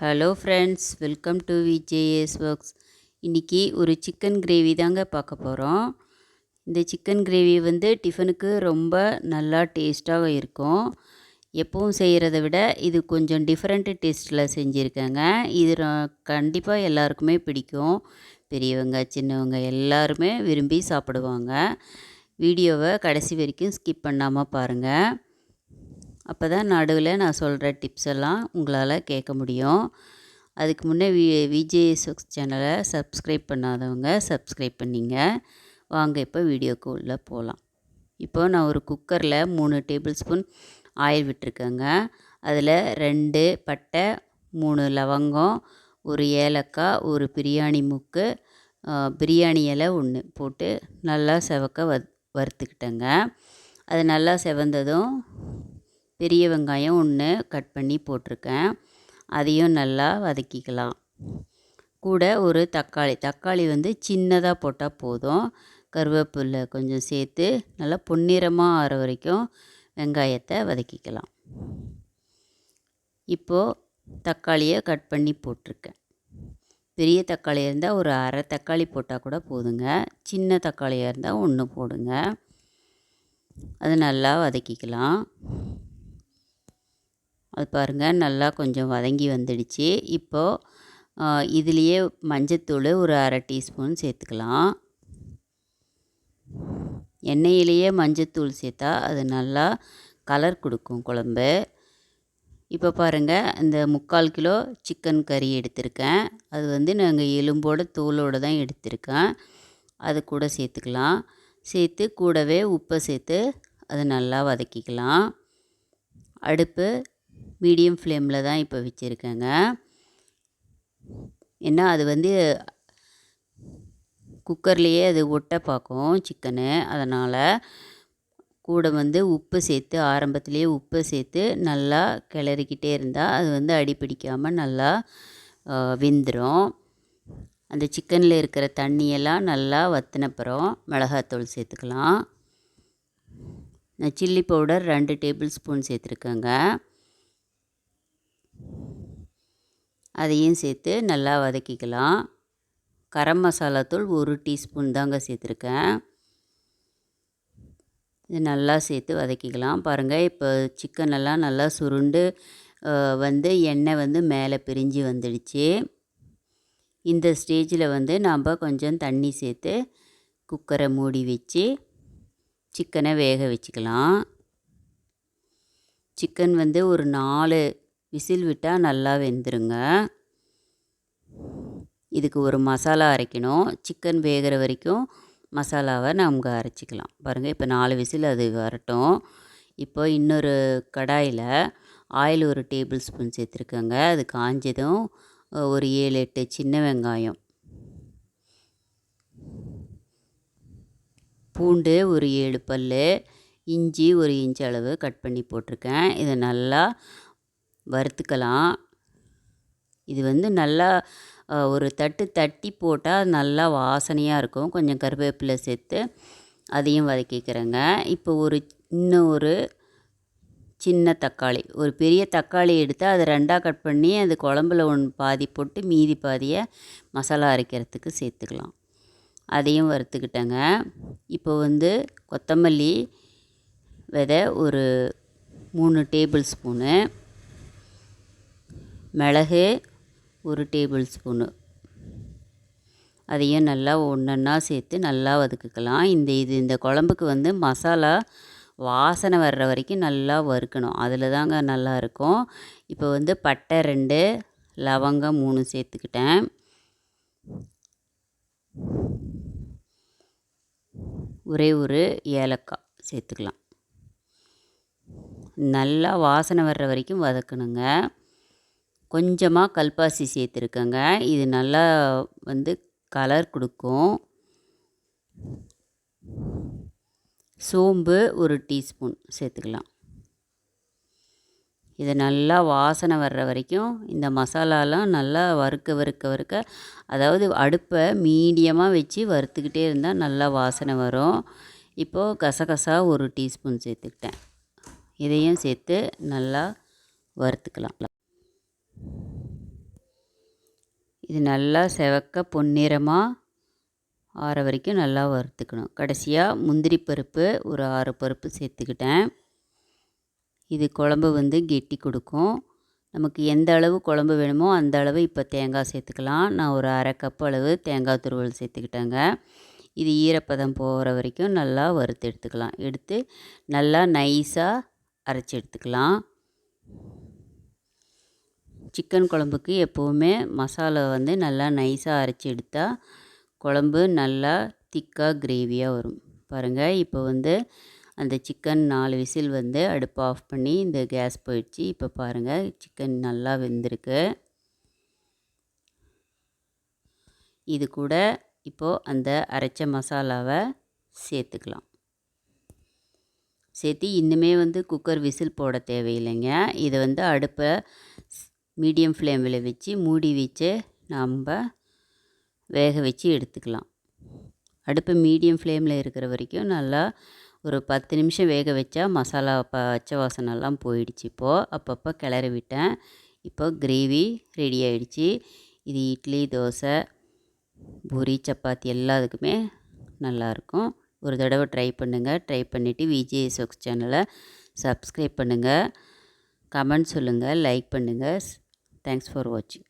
Hello friends, welcome to VJS works. இன்றைக்கி ஒரு chicken gravy தாங்க பார்க்க போகிறோம். இந்த சிக்கன் கிரேவி டிஃபனுக்கு ரொம்ப நல்லா டேஸ்ட்டாக இருக்கும். எப்பவும் செய்கிறத விட இது கொஞ்சம் டிஃப்ரெண்ட்டு டேஸ்ட்டில் செஞ்சுருக்கேங்க. இது கண்டிப்பாக எல்லாருக்குமே பிடிக்கும். பெரியவங்க சின்னவங்க எல்லாருமே விரும்பி சாப்பிடுவாங்க. வீடியோவை கடைசி வரைக்கும் ஸ்கிப் பண்ணாமல் பாருங்கள். அப்போ தான் நடுவில் நான் சொல்கிற டிப்ஸ் எல்லாம் உங்களால் கேட்க முடியும். அதுக்கு முன்னே விஜேஎஸ் சேனலை சப்ஸ்கிரைப் பண்ணாதவங்க சப்ஸ்கிரைப் பண்ணிங்க. வாங்க இப்போ வீடியோக்கு உள்ளே போகலாம். இப்போது நான் ஒரு குக்கரில் 3 டேபிள் ஸ்பூன் ஆயில் விட்டுருக்கேங்க. அதில் 2 பட்டை, 3 லவங்கம், ஒரு ஏலக்காய், ஒரு பிரியாணி மூக்கு, பிரியாணி இலை 1 போட்டு நல்லா செவக்க வறுத்துக்கிட்டேங்க. அது நல்லா செவந்ததும் பெரிய வெங்காயம் 1 கட் பண்ணி போட்டிருக்கேன். அதையும் நல்லா வதக்கிக்கலாம். கூட ஒரு தக்காளி சின்னதாக போட்டால் போதும். கருவேப்பிலை கொஞ்சம் சேர்த்து நல்லா பொன்னிறமாக ஆற வரைக்கும் வெங்காயத்தை வதக்கிக்கலாம். இப்போது தக்காளியை கட் பண்ணி போட்டிருக்கேன். பெரிய தக்காளியாக இருந்தால் ஒரு அரை தக்காளி போட்டால் கூட போதுங்க. சின்ன தக்காளியாக இருந்தால் 1 போடுங்க. அது நல்லா வதக்கிக்கலாம். அது பாருங்கள், நல்லா கொஞ்சம் வதங்கி வந்துடுச்சு. இப்போது இதுலேயே மஞ்சத்தூள் ஒரு அரை டீஸ்பூன் சேர்த்துக்கலாம். எண்ணெயிலேயே மஞ்சத்தூள் சேர்த்தா அது நல்லா கலர் கொடுக்கும் குழம்பு. இப்போ பாருங்கள், இந்த 3/4 கிலோ சிக்கன் கறி எடுத்திருக்கேன். அது நாங்கள் எலும்போட தோலோடு தான் எடுத்திருக்கேன். அது கூட சேர்த்துக்கலாம். சேர்த்து கூடவே உப்பை சேர்த்து அதை நல்லா வதக்கிக்கலாம். அடுப்பு மீடியம் ஃப்ளேமில் தான் இப்போ வச்சுருக்கேங்க. ஏன்னா அது குக்கர்லேயே அது ஒட்ட பார்க்கும் சிக்கனு. அதனால் கூட உப்பு சேர்த்து ஆரம்பத்துலேயே உப்பு சேர்த்து நல்லா கிளறிக்கிட்டே இருந்தால் அது அடி பிடிக்காமல் நல்லா வெந்துடும். அந்த சிக்கனில் இருக்கிற தண்ணியெல்லாம் நல்லா வற்றினப்புறம் மிளகாத்தூள் சேர்த்துக்கலாம். நான் சில்லி பவுடர் 2 டேபிள் ஸ்பூன் சேர்த்துருக்கேங்க. அதையும் சேர்த்து நல்லா வதக்கிக்கலாம். கரம் மசாலா தூள் 1 டீஸ்பூன் தாங்க சேர்த்துருக்கேன். இது நல்லா சேர்த்து வதக்கிக்கலாம். பாருங்கள், இப்போ சிக்கனெல்லாம் நல்லா சுருண்டு எண்ணெய் மேலே பிரிஞ்சு வந்துடுச்சு. இந்த ஸ்டேஜில் நாம் கொஞ்சம் தண்ணி சேர்த்து குக்கரை மூடி வச்சு சிக்கனை வேக வச்சுக்கலாம். சிக்கன் ஒரு 4 விசில் விட்டால் நல்லா வெந்துருங்க. இதுக்கு ஒரு மசாலா அரைக்கணும். சிக்கன் வேகிற வரைக்கும் மசாலாவை நமக்கு அரைச்சிக்கலாம். பாருங்கள், இப்போ 4 விசில் அது வரட்டும். இப்போ இன்னொரு கடாயில் ஆயில் 1 டேபிள் ஸ்பூன் சேர்த்துருக்கேங்க. அது காஞ்சதும் ஒரு 7-8 சின்ன வெங்காயம், பூண்டு ஒரு 7 பல், இஞ்சி 1 இன்ச் அளவு கட் பண்ணி போட்டிருக்கேன். இதை நல்லா வறுத்துக்கலாம். இது நல்லா ஒரு தட்டி போட்டால் நல்லா வாசனையாக இருக்கும். கொஞ்சம் கருவேப்பிலை சேர்த்து அதையும் வதக்கிக்கிறேங்க. இப்போ இன்னும் ஒரு சின்ன தக்காளி, ஒரு பெரிய தக்காளி எடுத்து அதை 2ஆக கட் பண்ணி அது குழம்புல பாதி போட்டு மீதி பாதியை மசாலா அரைக்கிறதுக்கு சேர்த்துக்கலாம். அதையும் வறுத்துக்கிட்டேங்க. இப்போ கொத்தமல்லி விதை ஒரு 3 டேபிள் ஸ்பூனு, மிளகு 1 டேபிள் ஸ்பூனு, அதையும் நல்லா ஒன்றா சேர்த்து நல்லா வதக்கிக்கலாம். இந்த குழம்புக்கு மசாலா வாசனை வர்ற வரைக்கும் நல்லா வறுக்கணும். அதில் தாங்க நல்லாயிருக்கும். இப்போ பட்டை 2, லவங்கம் 3 சேர்த்துக்கிட்டேன். ஒரே ஒரு ஏலக்காய் சேர்த்துக்கலாம். நல்லா வாசனை வர்ற வரைக்கும் வதக்கணுங்க. கொஞ்சமாக கல்பாசி சேர்த்துருக்கேங்க. இது நல்லா கலர் கொடுக்கும். சோம்பு 1 டீஸ்பூன் சேர்த்துக்கலாம். இதை நல்லா வாசனை வர்ற வரைக்கும் இந்த மசாலாலாம் நல்லா வறுக்க அதாவது அடுப்பை மீடியமாக வச்சு வறுத்துக்கிட்டே இருந்தால் நல்லா வாசனை வரும். இப்போது கசகசா 1 டீஸ்பூன் சேர்த்துக்கிட்டேன். இதையும் சேர்த்து நல்லா வறுத்துக்கலாம். இது நல்லா செவக்க பொன்னிறமாக ஆற வரைக்கும் நல்லா வறுத்துக்கணும். கடைசியாக முந்திரி பருப்பு ஒரு 6 பருப்பு சேர்த்துக்கிட்டேன். இது குழம்பு வந்து கெட்டி கொடுக்கும். நமக்கு எந்த அளவு குழம்பு வேணுமோ அந்த அளவு இப்போ தேங்காய் சேர்த்துக்கலாம். நான் ஒரு 1/2 கப் அளவு தேங்காய் துருவல் சேர்த்துக்கிட்டேங்க. இது ஈரப்பதம் போகிற வரைக்கும் நல்லா வறுத்து எடுத்துக்கலாம். எடுத்து நல்லா நைஸாக அரைச்சி எடுத்துக்கலாம். சிக்கன் குழம்புக்கு எப்போவுமே மசாலா வந்து நல்லா நைஸாக அரைச்சி எடுத்தால் குழம்பு நல்லா திக்காக கிரேவியாக வரும். பாருங்கள், இப்போ வந்து அந்த சிக்கன் 4 விசில் வந்து அடுப்பை ஆஃப் பண்ணி இந்த கேஸ் போயிடுச்சு. இப்போ பாருங்கள், சிக்கன் நல்லா வெந்திருக்கு. இது கூட இப்போது அந்த அரைச்ச மசாலாவை சேர்த்துக்கலாம். சேர்த்து இன்னுமே வந்து குக்கர் விசில் போட தேவையில்லைங்க. இதை வந்து அடுப்பை மீடியம் ஃப்ளேமில் வச்சு மூடி வச்சு நம்ம வேக வச்சு எடுத்துக்கலாம். அடுப்பு மீடியம் ஃப்ளேமில் இருக்கிற வரைக்கும் நல்லா ஒரு 10 நிமிஷம் வேக வச்சா மசாலா பச்சை வாசனைலாம் போயிடுச்சு. இப்போது அப்பப்போ கிளறி விட்டேன். இப்போ கிரேவி ரெடி ஆகிடுச்சு. இது இட்லி, தோசை, பூரி, சப்பாத்தி எல்லாத்துக்குமே நல்லாயிருக்கும். ஒரு தடவை ட்ரை பண்ணுங்கள். ட்ரை பண்ணிவிட்டு விஜேஎஸ் ஒர்க்ஸ் சேனலை சப்ஸ்கிரைப் பண்ணுங்கள், கமெண்ட் சொல்லுங்கள், லைக் பண்ணுங்கள். தேங்க்ஸ் ஃபார் வாட்சிங்.